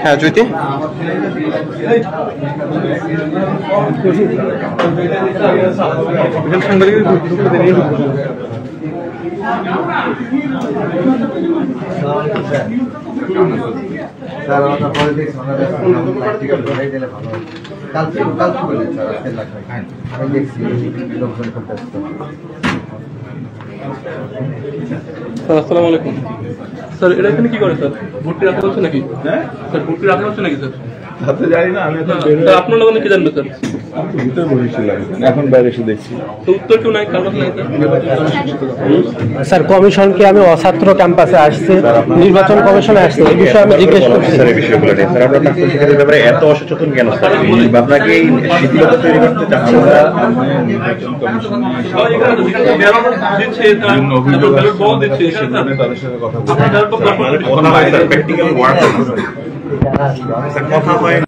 হ্যাঁ জ্যোতি আসসালামু আলাইকুম স্যার, এটা এখানে কি করে স্যার? ভর্তি রাখা হচ্ছে নাকি? হ্যাঁ স্যার, ভর্তি রাখা হচ্ছে নাকি স্যার? হাতে জানি না, আমি আপনার লোক কি জানবে স্যার? ভিতরে বসেছিলাম, এখন বাইরে এসে দেখছি। তো উত্তর কেউ নাই, কারণ নাই স্যার কমিশনকে আমি অছাত্র ক্যাম্পাসে আসছি, নির্বাচন কমিশনে আসছি, এই বিষয়ে আমি জিজ্ঞেস করছি। স্যার এই বিষয়গুলো নিয়ে স্যার আপনার ছাত্র শিক্ষার্থীদের ব্যাপারে এত অসচেতন কেন স্যার? আপনাকে এই শিথিলতা তৈরি করতে চাচ্ছেন? নির্বাচন কমিশন দিচ্ছে অভিযোগ আসছে, সেখানে তাদের সাথে কথা বলবো। প্র্যাকটিক্যাল ওয়ার্ক কথা হয়